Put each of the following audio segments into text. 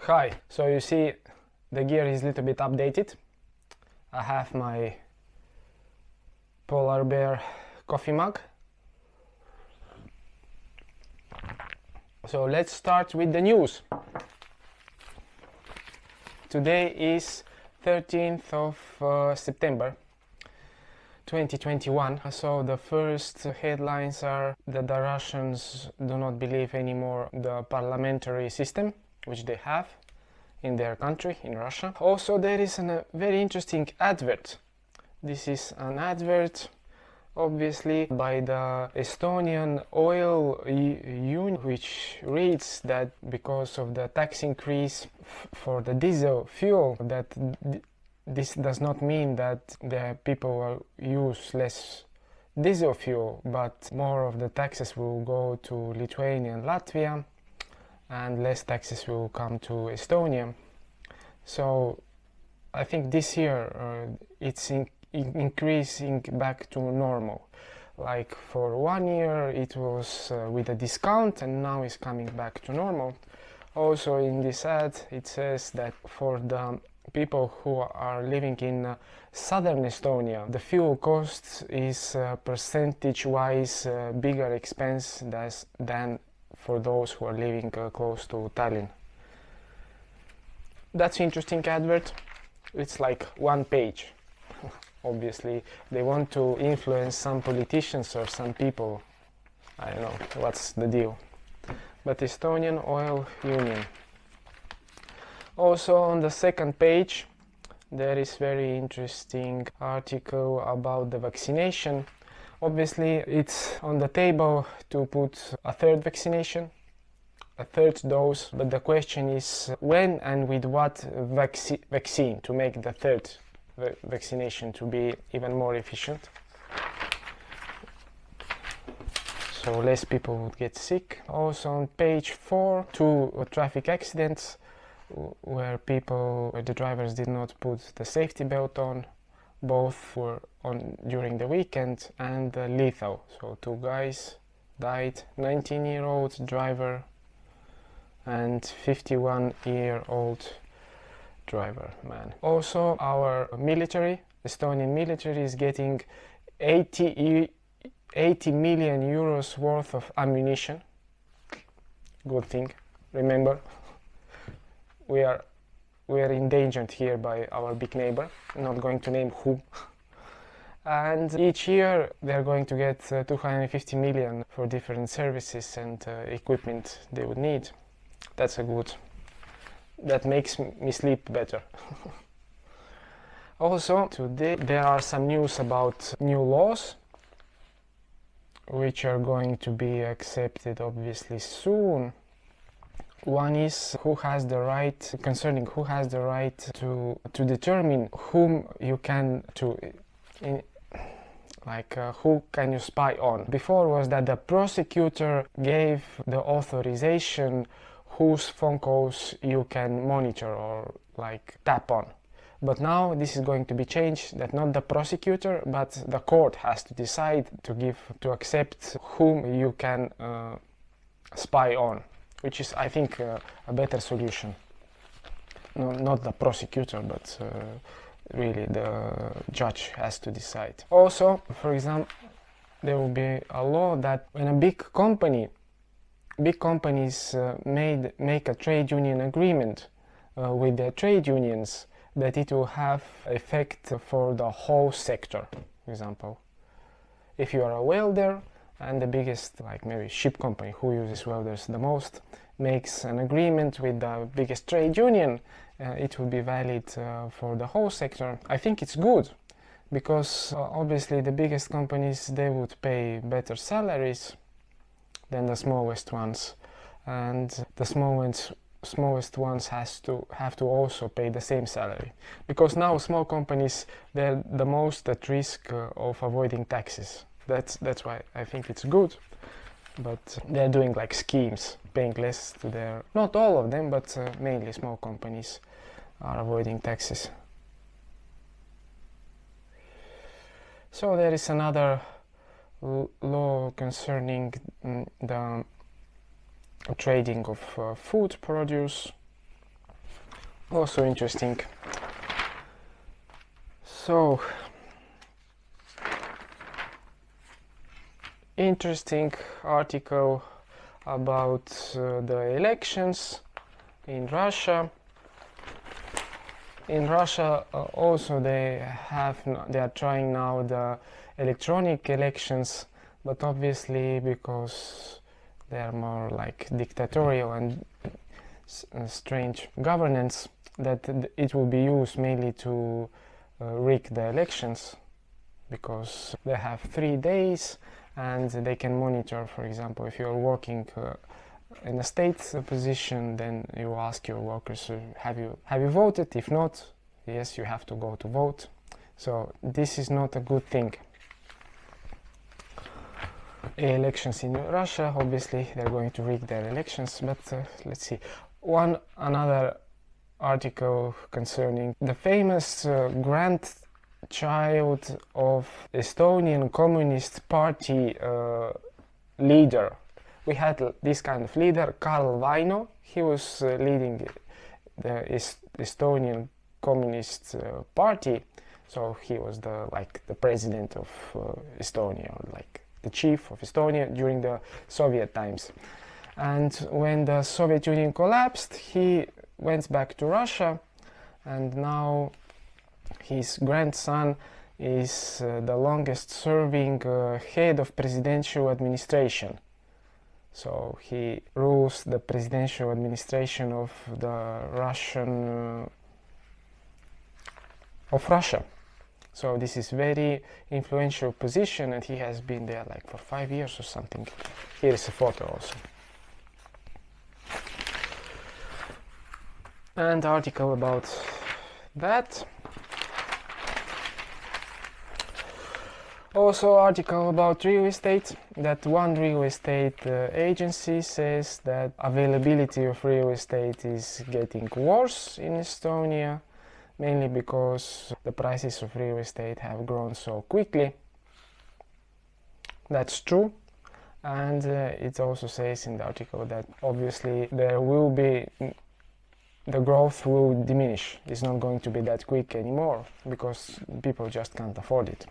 Hi, so you see the gear is a little bit updated. I have my polar bear coffee mug. So let's start with the news. Today is 13th of September 2021. So the first headlines are that the Russians do not believe anymore the parliamentary system which they have in their country, in Russia. Also there is a very interesting advert. This is an advert obviously by the Estonian oil union, which reads that because of the tax increase for the diesel fuel, that this does not mean that the people will use less diesel fuel, but more of the taxes will go to Lithuania and Latvia and less taxes will come to Estonia. So I think this year it's increasing back to normal. Like for 1 year it was with a discount and now it's coming back to normal. Also in this ad it says that for the people who are living in southern Estonia, the fuel cost is percentage-wise bigger expense than for those who are living close to Tallinn. That's interesting advert. It's like one page. Obviously they want to influence some politicians or some people. I don't know what's the deal. But Estonian Oil Union. Also on the second page there is very interesting article about the vaccination. Obviously it's on the table to put a third vaccination, a third dose, but the question is when and with what vaccine to make the third vaccination to be even more efficient, so less people would get sick. Also on page 4, 2 traffic accidents where the drivers did not put the safety belt on. Both were on during the weekend and lethal. So 2 guys died, 19-year-old driver and 51-year-old driver man. Also our military, Estonian military, is getting 80 million euros worth of ammunition. Good thing. Remember, we are endangered here by our big neighbor. I'm not going to name who. And each year they're going to get 250 million for different services and equipment they would need. That's a good. That makes me sleep better. Also today there are some news about new laws which are going to be accepted obviously soon. One is who has the right to determine whom you can who can you spy on. Before was that the prosecutor gave the authorization whose phone calls you can monitor or like tap on. But now this is going to be changed, that not the prosecutor but the court has to decide to accept whom you can spy on, which is I think a better solution. No, not the prosecutor, but really the judge has to decide. Also, for example, there will be a law that when a big companies make a trade union agreement with their trade unions, that it will have effect for the whole sector. For example, if you are a welder and the biggest, like maybe ship company who uses welders the most, makes an agreement with the biggest trade union, it will be valid for the whole sector. I think it's good because obviously the biggest companies, they would pay better salaries than the smallest ones, and the smallest ones have to also pay the same salary, because now small companies, they're the most at risk of avoiding taxes. That's why I think it's good, but they're doing like schemes, paying less to their, not all of them, but mainly small companies are avoiding taxes. So there is another law concerning the trading of food produce. Also interesting. So, interesting article about the elections in Russia. In Russia also they are trying now the electronic elections, but obviously because they are more like dictatorial and strange governance, that it will be used mainly to rig the elections, because they have 3 days and they can monitor. For example, if you're working in a state position, then you ask your workers, have you voted? If not, yes, you have to go to vote. So this is not a good thing. Elections in Russia, obviously they're going to rig their elections, but let's see. Another article concerning the famous grandchild of Estonian Communist Party leader. We had this kind of leader, Karl Vaino. He was leading the Estonian Communist Party, so he was the president of Estonia, or like the chief of Estonia during the Soviet times. And when the Soviet Union collapsed, he went back to Russia, and now his grandson is the longest serving head of presidential administration. So he rules the presidential administration of the Russia. So this is very influential position, and he has been there like for 5 years or something. Here is a photo also. And article about that. Also article about real estate, that one real estate agency says that availability of real estate is getting worse in Estonia, mainly because the prices of real estate have grown so quickly. That's true. And it also says in the article that obviously the growth will diminish. It's not going to be that quick anymore because people just can't afford it.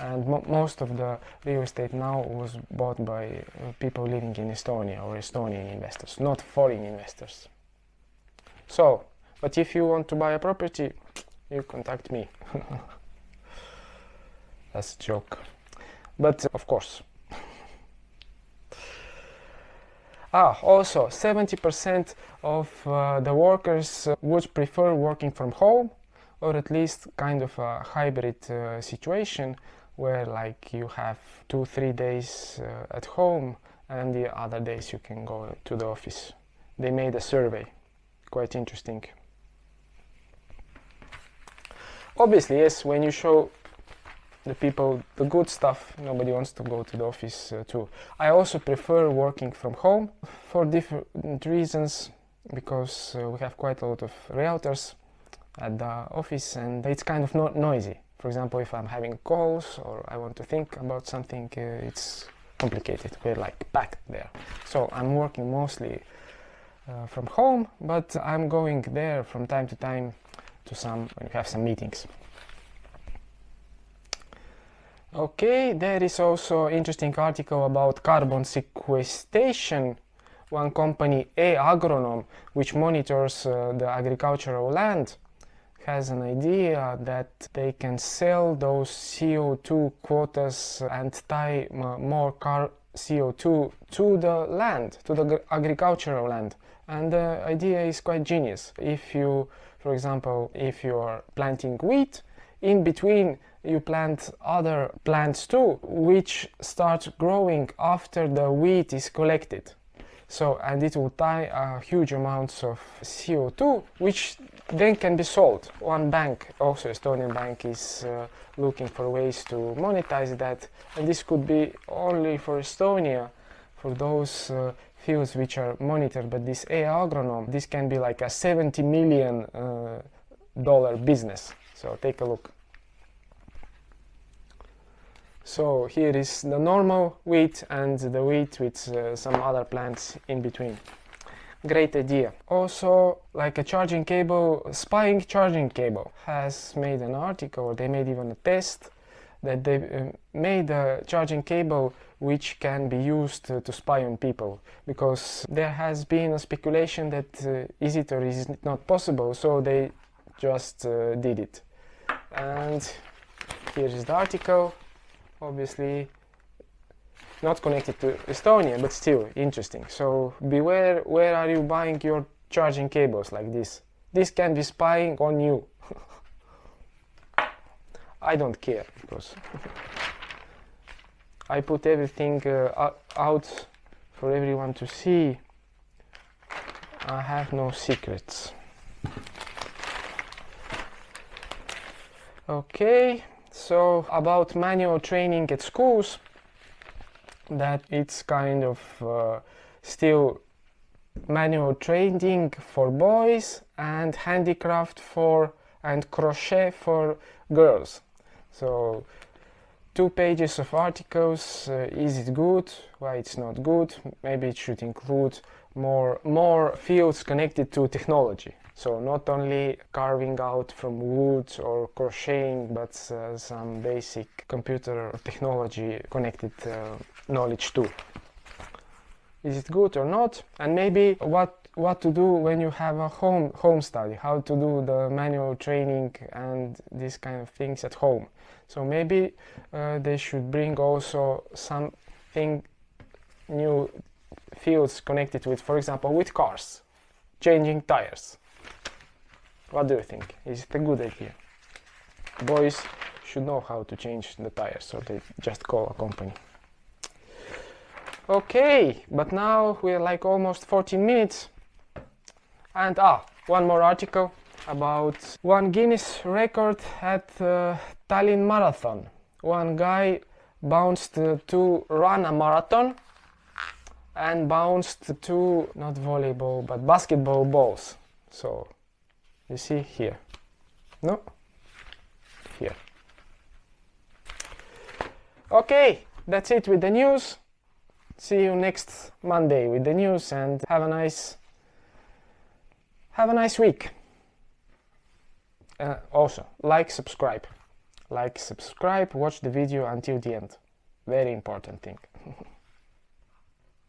And most of the real estate now was bought by people living in Estonia or Estonian investors, not foreign investors. So, but if you want to buy a property, you contact me. That's a joke. But of course. Also 70% of the workers would prefer working from home, or at least kind of a hybrid situation, where like you have 2-3 days at home and the other days you can go to the office. They made a survey, quite interesting. Obviously, yes, when you show the people the good stuff, nobody wants to go to the office too. I also prefer working from home for different reasons, because we have quite a lot of realtors at the office and it's kind of not noisy. For example, if I'm having calls or I want to think about something, it's complicated. We're like packed there. So I'm working mostly from home, but I'm going there from time to time to when we have some meetings. Okay, there is also interesting article about carbon sequestration. One company, Agronom, which monitors the agricultural land, has an idea that they can sell those CO2 quotas and tie more CO2 to the land, to the agricultural land. And the idea is quite genius. If you, for example, if you are planting wheat, in between you plant other plants too, which start growing after the wheat is collected. So, and it will tie huge amounts of CO2, which then can be sold. One bank, also Estonian bank, is looking for ways to monetize that, and this could be only for Estonia, for those fields which are monitored. But this Agronom, this can be like a $70 million business. So take a look. So here is the normal wheat and the wheat with some other plants in between. great idea. Also, like a charging cable, spying charging cable has made an article, or they made even a test that they made a charging cable which can be used to spy on people, because there has been a speculation that is it or is it not possible, so they just did it. And here is the article, obviously not connected to Estonia, but still interesting. So beware, where are you buying your charging cables like this? This can be spying on you. I don't care, because I put everything out for everyone to see. I have no secrets. Okay, so about manual training at schools, that it's kind of still manual training for boys and handicraft and crochet for girls. So 2 pages of articles. Is it good? Why it's not good? Maybe it should include more fields connected to technology. So not only carving out from wood or crocheting, but some basic computer technology connected knowledge too. Is it good or not? And maybe what to do when you have a home study, how to do the manual training and these kind of things at home. So maybe they should bring also something new fields connected with, for example, with cars, changing tires. What do you think? Is it a good idea? Boys should know how to change the tires, so they just call a company. Okay, but now we're like almost 14 minutes. And one more article about one Guinness record at Tallinn marathon. One guy bounced to run a marathon and bounced 2, not volleyball, but basketball balls. So you see here. No? Here. Okay, that's it with the news. See you next Monday with the news, and have a nice week. Also, subscribe, watch the video until the end. Very important thing.